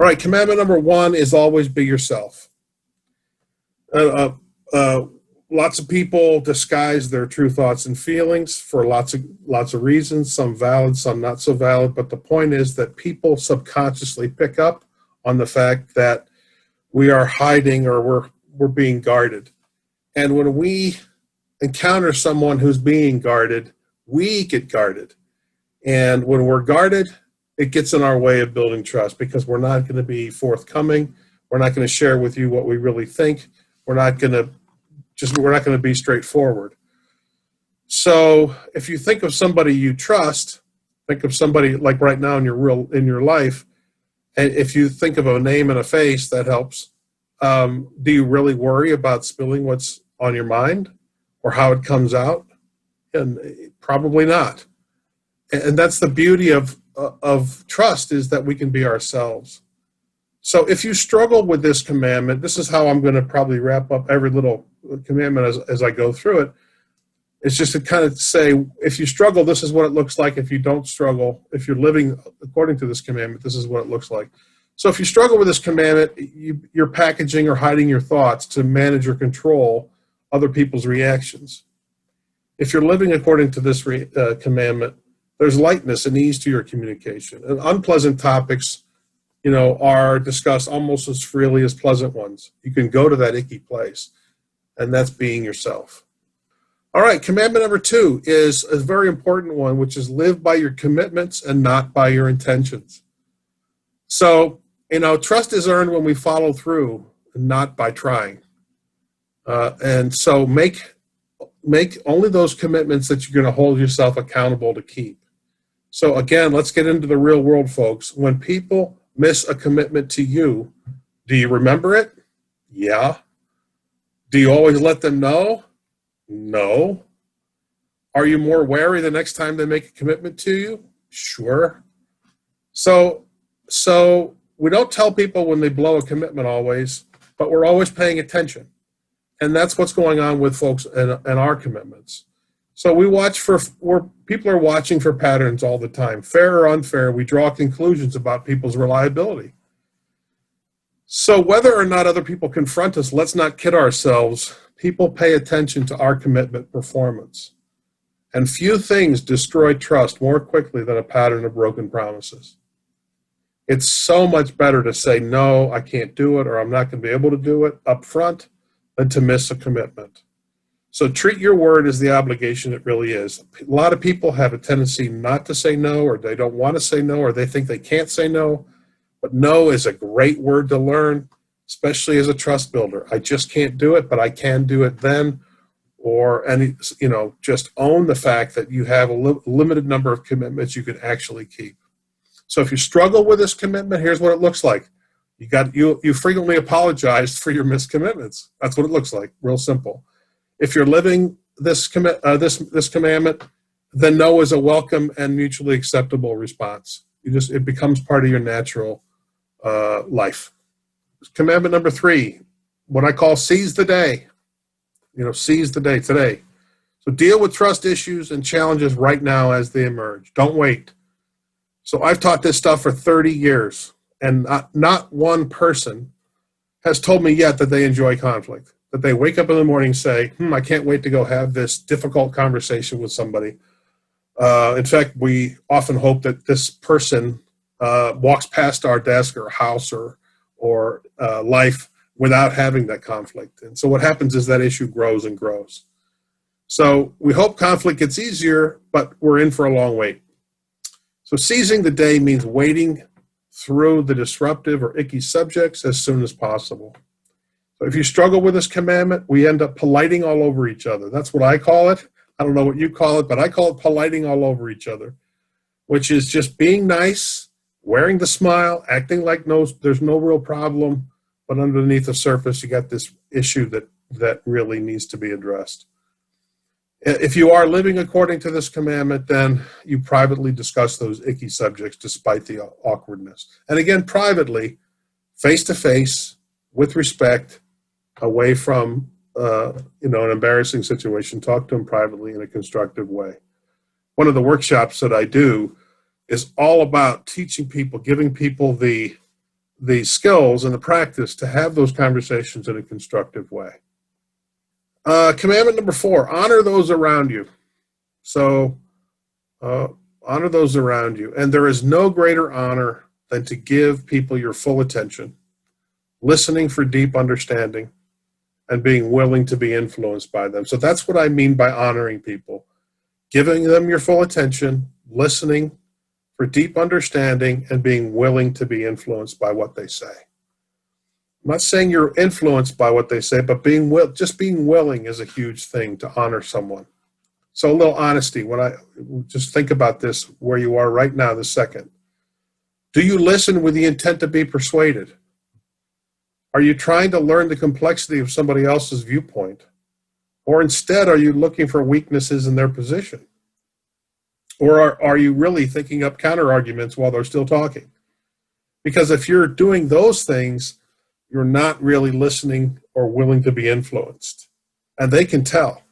All right, commandment number one is always be yourself. Uh, uh, uh, Lots of people disguise their true thoughts and feelings for lots of reasons, some valid, some not so valid. But the point is that people subconsciously pick up on the fact that we are hiding or we're being guarded. And when we encounter someone who's being guarded, we get guarded. And when we're guarded, it gets in our way of building trust because we're not going to be forthcoming. We're not going to share with you what we really think. We're not going to be straightforward. So if you think of somebody you trust, think of somebody like right now in your life, and if you think of a name and a face, that helps. Do you really worry about spilling what's on your mind or how it comes out? And probably not. And that's the beauty of trust, is that we can be ourselves. So if you struggle with this commandment, this is how I'm going to probably wrap up every little commandment as I go through it. It's just to kind of say, if you struggle, this is what it looks like. If you don't struggle, if you're living according to this commandment, this is what it looks like. So if you struggle with this commandment, you're packaging or hiding your thoughts to manage or control other people's reactions. If you're living according to this commandment, there's lightness and ease to your communication. And unpleasant topics, are discussed almost as freely as pleasant ones. You can go to that icky place, and that's being yourself. All right, commandment number 2 is a very important one, which is live by your commitments and not by your intentions. So, trust is earned when we follow through and not by trying. And so make only those commitments that you're going to hold yourself accountable to keep. So again, let's get into the real world, folks. When people miss a commitment to you, do you remember it? Yeah. Do you always let them know? No. Are you more wary the next time they make a commitment to you? Sure. So we don't tell people when they blow a commitment always, but we're always paying attention. And that's what's going on with folks and our commitments. So we watch people are watching for patterns all the time. Fair or unfair, we draw conclusions about people's reliability. So whether or not other people confront us, let's not kid ourselves. People pay attention to our commitment performance. And few things destroy trust more quickly than a pattern of broken promises. It's so much better to say, no, I can't do it, or I'm not going to be able to do it up front, than to miss a commitment. So treat your word as the obligation it really is. A lot of people have a tendency not to say no, or they don't want to say no, or they think they can't say no. But no is a great word to learn, especially as a trust builder. I just can't do it, but I can do it then. Just own the fact that you have a limited number of commitments you can actually keep. So if you struggle with this commitment, here's what it looks like. You frequently apologized for your missed commitments. That's what it looks like. Real simple. If you're living this commandment, then no is a welcome and mutually acceptable response. It becomes part of your natural life. Commandment number 3, what I call seize the day. Seize the day today. So deal with trust issues and challenges right now as they emerge. Don't wait. So I've taught this stuff for 30 years, and not one person has told me yet that they enjoy conflict, that they wake up in the morning and say, I can't wait to go have this difficult conversation with somebody. In fact, we often hope that this person walks past our desk or house or life without having that conflict. And so what happens is that issue grows and grows. So we hope conflict gets easier, but we're in for a long wait. So seizing the day means waiting through the disruptive or icky subjects as soon as possible. So if you struggle with this commandment, we end up politing all over each other. That's what I call it. I don't know what you call it, but I call it politing all over each other, which is just being nice, wearing the smile, acting like there's no real problem, but underneath the surface, you got this issue that really needs to be addressed. If you are living according to this commandment, then you privately discuss those icky subjects despite the awkwardness. And again, privately, face-to-face, with respect, away from an embarrassing situation. Talk to them privately in a constructive way. One of the workshops that I do is all about teaching people, giving people the the skills and the practice to have those conversations in a constructive way. Commandment number 4, honor those around you. So honor those around you. And there is no greater honor than to give people your full attention, listening for deep understanding, and being willing to be influenced by them. So that's what I mean by honoring people. Giving them your full attention, listening for deep understanding, and being willing to be influenced by what they say. I'm not saying you're influenced by what they say, but just being willing is a huge thing to honor someone. So a little honesty, when I just think about this, where you are right now, this second. Do you listen with the intent to be persuaded? Are you trying to learn the complexity of somebody else's viewpoint? Or instead, are you looking for weaknesses in their position? Or are you really thinking up counter arguments while they're still talking? Because if you're doing those things, you're not really listening or willing to be influenced. And they can tell.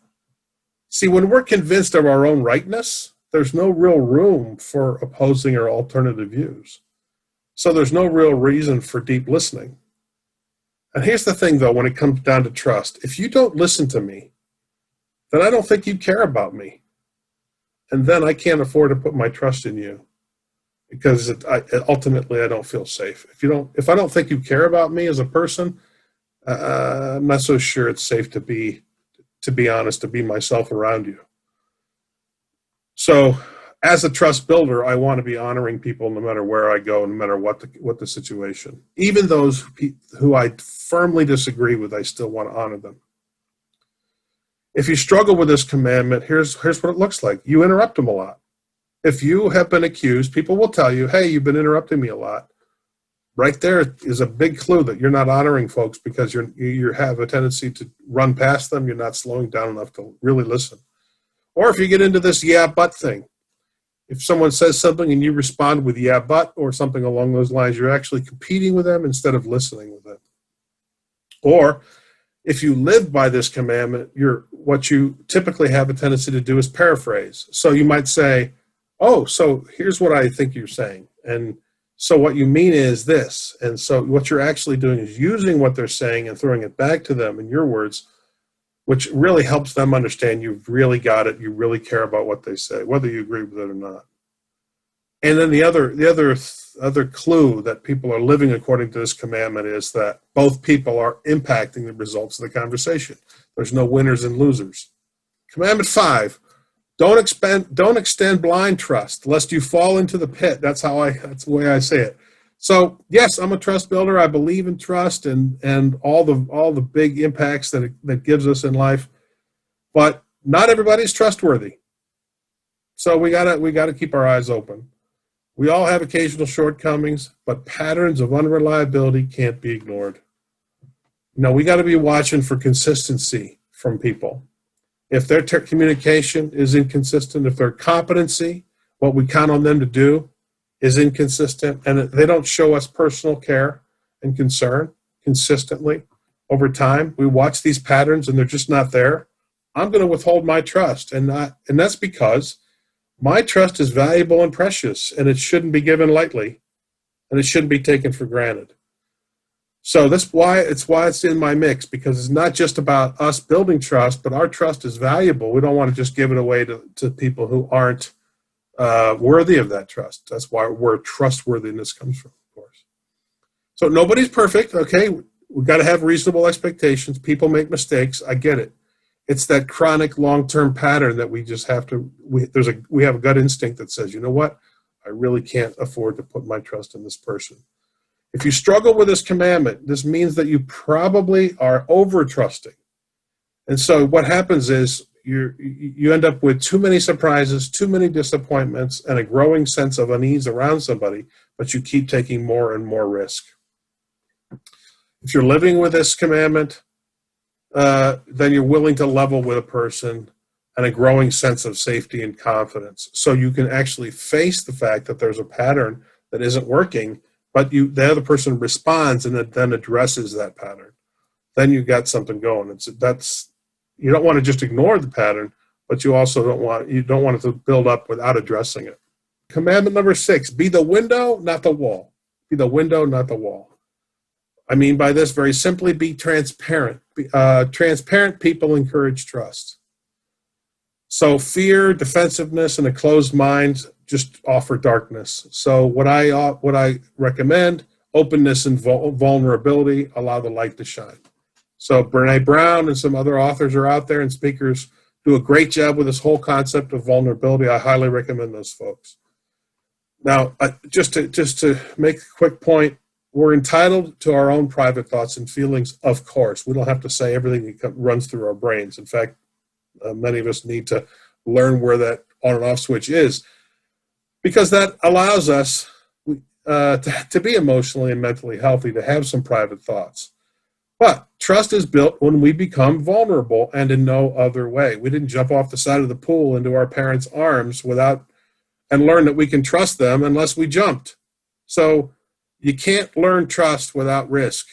See, when we're convinced of our own rightness, there's no real room for opposing or alternative views. So there's no real reason for deep listening. And here's the thing, though, when it comes down to trust. If you don't listen to me, then I don't think you care about me. And then I can't afford to put my trust in you because ultimately I don't feel safe. If I don't think you care about me as a person, I'm not so sure it's safe to be honest, to be myself around you. So as a trust builder, I want to be honoring people no matter where I go, no matter what the situation. Even those who I firmly disagree with, I still want to honor them. If you struggle with this commandment, here's what it looks like. You interrupt them a lot. If you have been accused, people will tell you, hey, you've been interrupting me a lot. Right there is a big clue that you're not honoring folks because you have a tendency to run past them. You're not slowing down enough to really listen. Or if you get into this yeah, but thing, if someone says something and you respond with yeah, but, or something along those lines, you're actually competing with them instead of listening with them. Or if you live by this commandment, what you typically have a tendency to do is paraphrase. So you might say, oh, so here's what I think you're saying. And so what you mean is this. And so what you're actually doing is using what they're saying and throwing it back to them in your words, which really helps them understand you've really got it. You really care about what they say, whether you agree with it or not. And then the other clue that people are living according to this commandment is that both people are impacting the results of the conversation. There's no winners and losers. Commandment 5, don't extend blind trust, lest you fall into the pit. That's the way I say it. So yes, I'm a trust builder. I believe in trust and all the big impacts that it gives us in life, but not everybody's trustworthy. So we gotta keep our eyes open. We all have occasional shortcomings, but patterns of unreliability can't be ignored. We got to be watching for consistency from people. If their communication is inconsistent, if their competency, what we count on them to do, is inconsistent, and they don't show us personal care and concern consistently over time, we watch these patterns and they're just not there, I'm going to withhold my trust. And that's because my trust is valuable and precious, and it shouldn't be given lightly, and it shouldn't be taken for granted. So that's why it's in my mix, because it's not just about us building trust, but our trust is valuable. We don't want to just give it away to people who aren't worthy of that trust. That's where trustworthiness comes from, of course. So nobody's perfect, okay? We've got to have reasonable expectations. People make mistakes. I get it. It's that chronic long-term pattern that we just have to, we have a gut instinct that says, you know what? I really can't afford to put my trust in this person. If you struggle with this commandment, this means that you probably are over-trusting. And so what happens is you end up with too many surprises, too many disappointments, and a growing sense of unease around somebody, but you keep taking more and more risk. If you're living with this commandment, then you're willing to level with a person and a growing sense of safety and confidence. So you can actually face the fact that there's a pattern that isn't working, but the other person responds and then addresses that pattern. Then you got something going. You don't want to just ignore the pattern, but you also don't want it to build up without addressing it. Commandment number 6, be the window, not the wall. Be the window, not the wall. I mean by this very simply, be transparent. Transparent people encourage trust. So fear, defensiveness, and a closed mind just offer darkness. So what I recommend, openness and vulnerability, allow the light to shine. So Brene Brown and some other authors are out there and speakers do a great job with this whole concept of vulnerability. I highly recommend those folks. Now, just to make a quick point, we're entitled to our own private thoughts and feelings, of course. We don't have to say everything that runs through our brains. In fact, many of us need to learn where that on and off switch is, because that allows us to be emotionally and mentally healthy, to have some private thoughts. But trust is built when we become vulnerable and in no other way. We didn't jump off the side of the pool into our parents' arms and learn that we can trust them unless we jumped. So you can't learn trust without risk.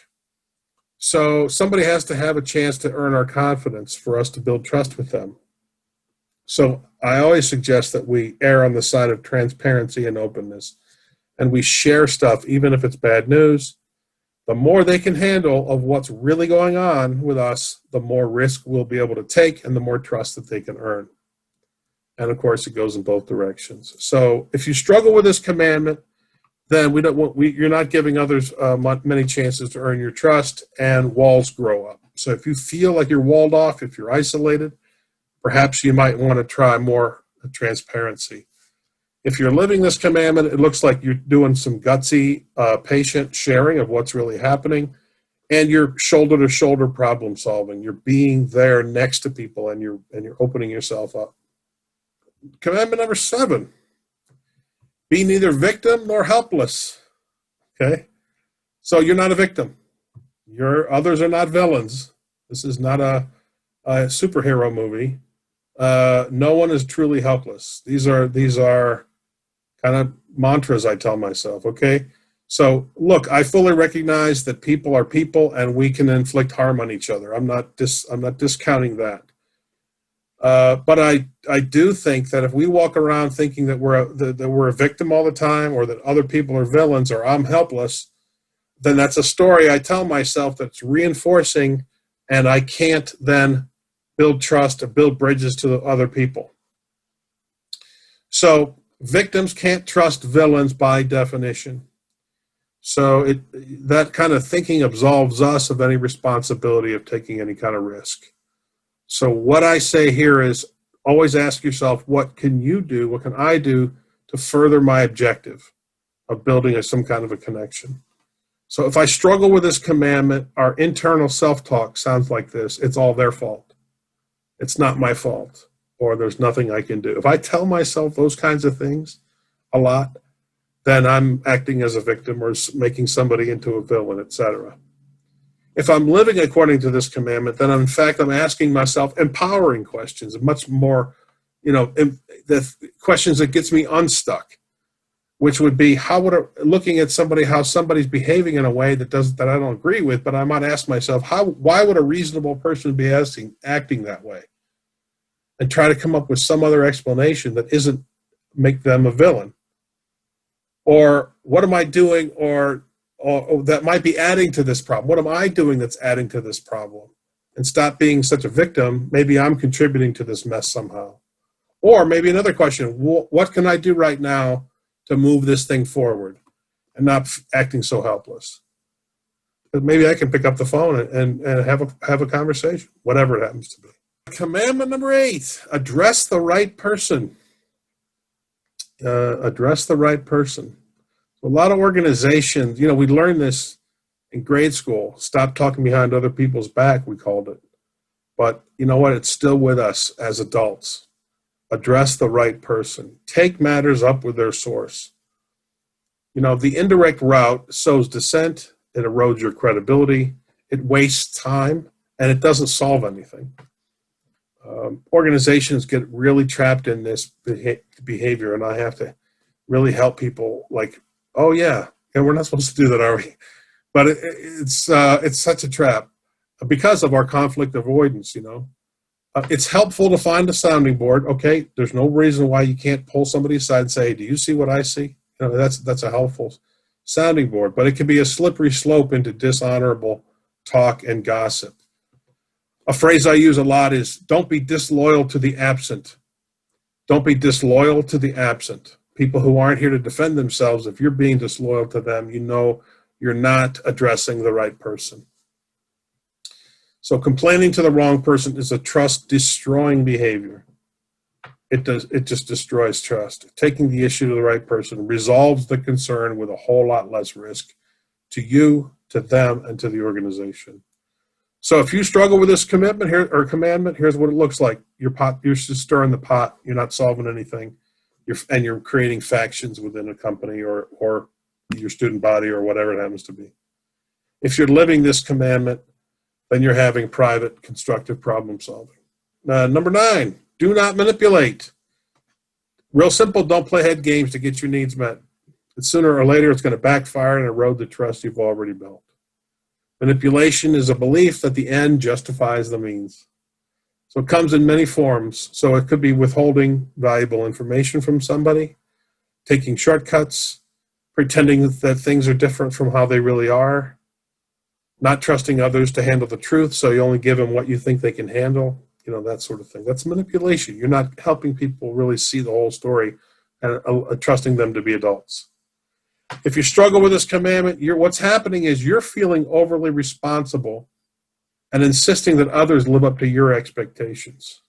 So somebody has to have a chance to earn our confidence for us to build trust with them. So I always suggest that we err on the side of transparency and openness, and we share stuff, even if it's bad news. The more they can handle of what's really going on with us, the more risk we'll be able to take and the more trust that they can earn. And of course, it goes in both directions. So if you struggle with this commandment, then you're not giving others many chances to earn your trust, and walls grow up. So if you feel like you're walled off, if you're isolated, perhaps you might want to try more transparency. If you're living this commandment, it looks like you're doing some gutsy, patient sharing of what's really happening, and you're shoulder-to-shoulder problem solving. You're being there next to people, and you're opening yourself up. Commandment number 7, be neither victim nor helpless. Okay? So you're not a victim. Others are not villains. This is not a superhero movie. No one is truly helpless. These are kind of mantras I tell myself, okay? So, look, I fully recognize that people are people and we can inflict harm on each other. I'm not discounting that. But I do think that if we walk around thinking that we're a victim all the time, or that other people are villains, or I'm helpless, then that's a story I tell myself that's reinforcing, and I can't then build trust or build bridges to the other people. So victims can't trust villains by definition. So that kind of thinking absolves us of any responsibility of taking any kind of risk. So what I say here is always ask yourself, what can you do, what can I do to further my objective of building some kind of a connection? So if I struggle with this commandment, our internal self-talk sounds like this: it's all their fault. It's not my fault, or there's nothing I can do. If I tell myself those kinds of things a lot, then I'm acting as a victim or making somebody into a villain, etc. If I'm living according to this commandment, then in fact I'm asking myself empowering questions, much more, the questions that gets me unstuck, which would be looking at how somebody's behaving in a way that I don't agree with, but I might ask myself, why would a reasonable person be acting that way? And try to come up with some other explanation that isn't make them a villain. Or what am I doing or that might be adding to this problem? What am I doing that's adding to this problem? And stop being such a victim. Maybe I'm contributing to this mess somehow. Or maybe another question, what can I do right now to move this thing forward and not acting so helpless? But maybe I can pick up the phone and have a conversation, whatever it happens to be. Commandment number 8, address the right person. Address the right person. A lot of organizations, we learned this in grade school. Stop talking behind other people's back, we called it. But you know what? It's still with us as adults. Address the right person. Take matters up with their source. The indirect route sows dissent. It erodes your credibility. It wastes time, and it doesn't solve anything. Organizations get really trapped in this behavior, and I have to really help people oh yeah, and we're not supposed to do that, are we? But it's such a trap because of our conflict avoidance, It's helpful to find a sounding board. Okay, there's no reason why you can't pull somebody aside and say, do you see what I see? That's a helpful sounding board, but it can be a slippery slope into dishonorable talk and gossip. A phrase I use a lot is, don't be disloyal to the absent. Don't be disloyal to the absent. People who aren't here to defend themselves, if you're being disloyal to them, you know you're not addressing the right person. So complaining to the wrong person is a trust-destroying behavior. It just destroys trust. Taking the issue to the right person resolves the concern with a whole lot less risk to you, to them, and to the organization. So if you struggle with this commitment here or commandment, here's what it looks like. You're just stirring the pot. You're not solving anything. You're creating factions within a company or your student body or whatever it happens to be. If you're living this commandment, then you're having private, constructive problem solving. Number 9, do not manipulate. Real simple, don't play head games to get your needs met. And sooner or later, it's going to backfire and erode the trust you've already built. Manipulation is a belief that the end justifies the means. So it comes in many forms. So it could be withholding valuable information from somebody, taking shortcuts, pretending that things are different from how they really are, not trusting others to handle the truth, so you only give them what you think they can handle, that sort of thing. That's manipulation. You're not helping people really see the whole story and trusting them to be adults. If you struggle with this commandment, what's happening is you're feeling overly responsible and insisting that others live up to your expectations.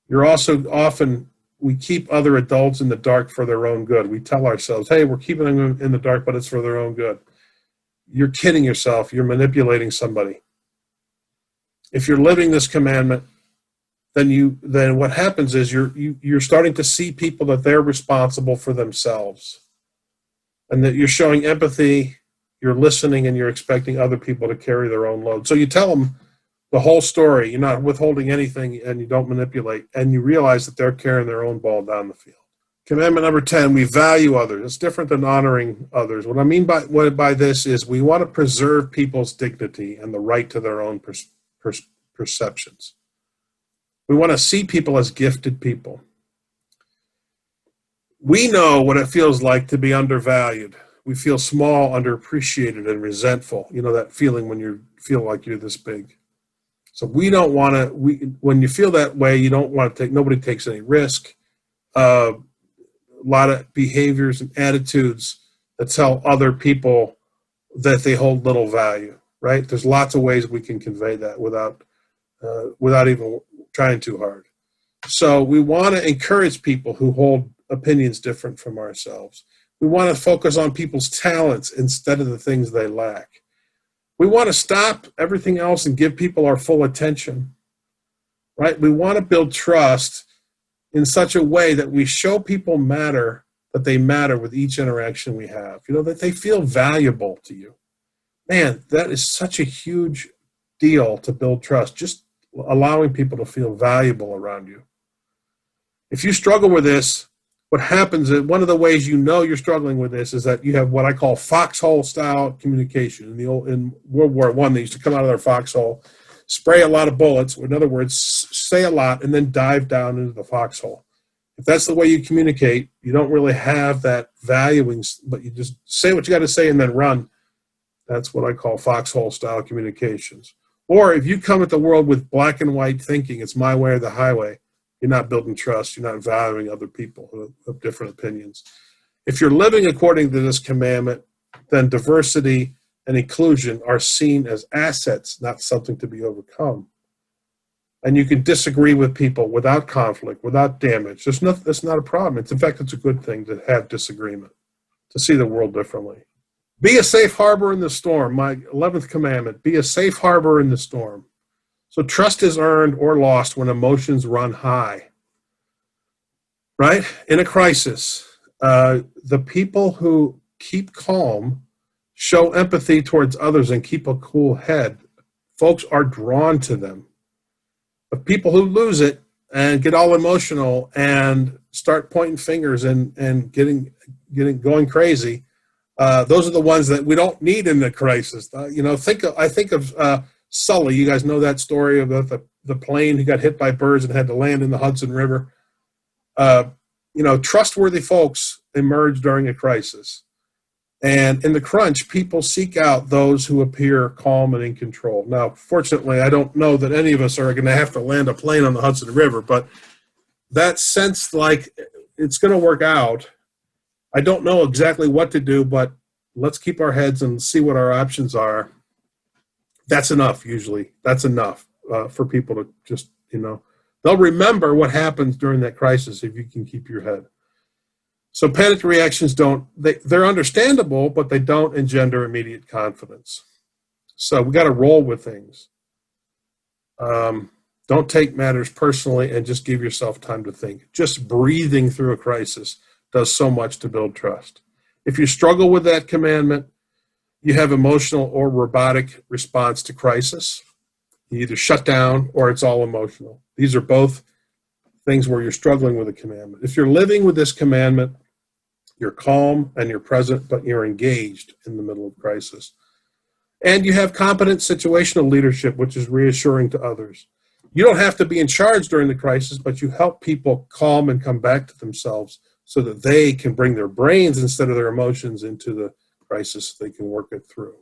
You're also we keep other adults in the dark for their own good. We tell ourselves, hey, we're keeping them in the dark, but it's for their own good. You're kidding yourself. You're manipulating somebody. If you're living this commandment, then what happens is you're starting to see people that they're responsible for themselves, and that you're showing empathy, you're listening, and you're expecting other people to carry their own load. So you tell them the whole story. You're not withholding anything, and you don't manipulate, and you realize that they're carrying their own ball down the field. Commandment number 10, we value others. It's different than honoring others. What I mean by this is we want to preserve people's dignity and the right to their own perceptions. We want to see people as gifted people. We know what it feels like to be undervalued. We feel small, underappreciated, and resentful. That feeling when you feel like you're this big. So we don't want to, when you feel that way, you don't want to nobody takes any risk. A lot of behaviors and attitudes that tell other people that they hold little value, right? There's lots of ways we can convey that without even trying too hard. So we want to encourage people who hold opinions different from ourselves. We want to focus on people's talents instead of the things they lack. We want to stop everything else and give people our full attention, right? We want to build trust in such a way that we show people that they matter with each interaction we have, that they feel valuable to you. Man, that is such a huge deal to build trust, just allowing people to feel valuable around you. If you struggle with this, what happens is one of the ways you're struggling with this is that you have what I call foxhole style communication. In World War I, they used to come out of their foxhole, spray a lot of bullets, in other words, say a lot, and then dive down into the foxhole. If that's the way you communicate, you don't really have that valuing, but you just say what you got to say and then run. That's what I call foxhole style communications. Or if you come at the world with black and white thinking, it's my way or the highway, you're not building trust. You're not valuing other people who have different opinions. If you're living according to this commandment, then diversity and inclusion are seen as assets, not something to be overcome. And you can disagree with people without conflict, without damage. That's not a problem. In fact, it's a good thing to have disagreement, to see the world differently. Be a safe harbor in the storm. My 11th commandment, be a safe harbor in the storm. So trust is earned or lost when emotions run high, right? In a crisis, the people who keep calm, show empathy towards others, and keep a cool head, folks are drawn to them. But people who lose it and get all emotional and start pointing fingers and going crazy, those are the ones that we don't need in the crisis. I think of Sully. You guys know that story about the plane who got hit by birds and had to land in the Hudson River. Trustworthy folks emerge during a crisis. And in the crunch, people seek out those who appear calm and in control. Now, fortunately, I don't know that any of us are going to have to land a plane on the Hudson River, but that sense like it's going to work out. I don't know exactly what to do, but let's keep our heads and see what our options are. That's enough, usually. That's enough for people to just, they'll remember what happens during that crisis if you can keep your head. So panic reactions they're understandable, but they don't engender immediate confidence. So we got to roll with things. Don't take matters personally and just give yourself time to think. Just breathing through a crisis does so much to build trust. If you struggle with that commandment, you have emotional or robotic response to crisis. You either shut down or it's all emotional. These are both things where you're struggling with a commandment. If you're living with this commandment, you're calm and you're present, but you're engaged in the middle of crisis. And you have competent situational leadership, which is reassuring to others. You don't have to be in charge during the crisis, but you help people calm and come back to themselves so that they can bring their brains instead of their emotions into the crisis so they can work it through.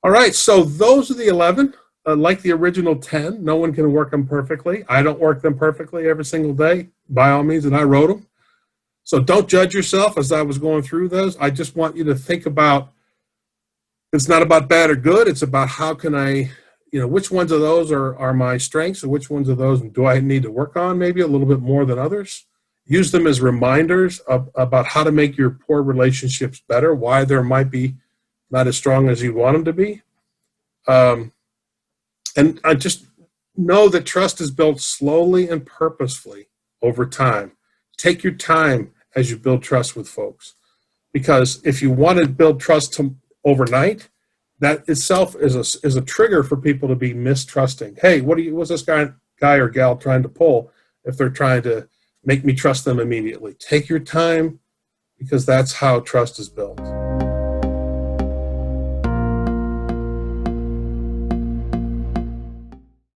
All right, so those are the 11. Like the original 10, no one can work them perfectly. I don't work them perfectly every single day, by all means, and I wrote them. So don't judge yourself as I was going through those. I just want you to think about, it's not about bad or good. It's about how can I, which ones of those are my strengths and which ones of those do I need to work on maybe a little bit more than others. Use them as reminders about how to make your poor relationships better, why there might be not as strong as you want them to be. And I just know that trust is built slowly and purposefully over time. Take your time as you build trust with folks. Because if you want to build trust overnight, that itself is a trigger for people to be mistrusting. Hey, what's this guy or gal trying to pull if they're trying to make me trust them immediately? Take your time because that's how trust is built.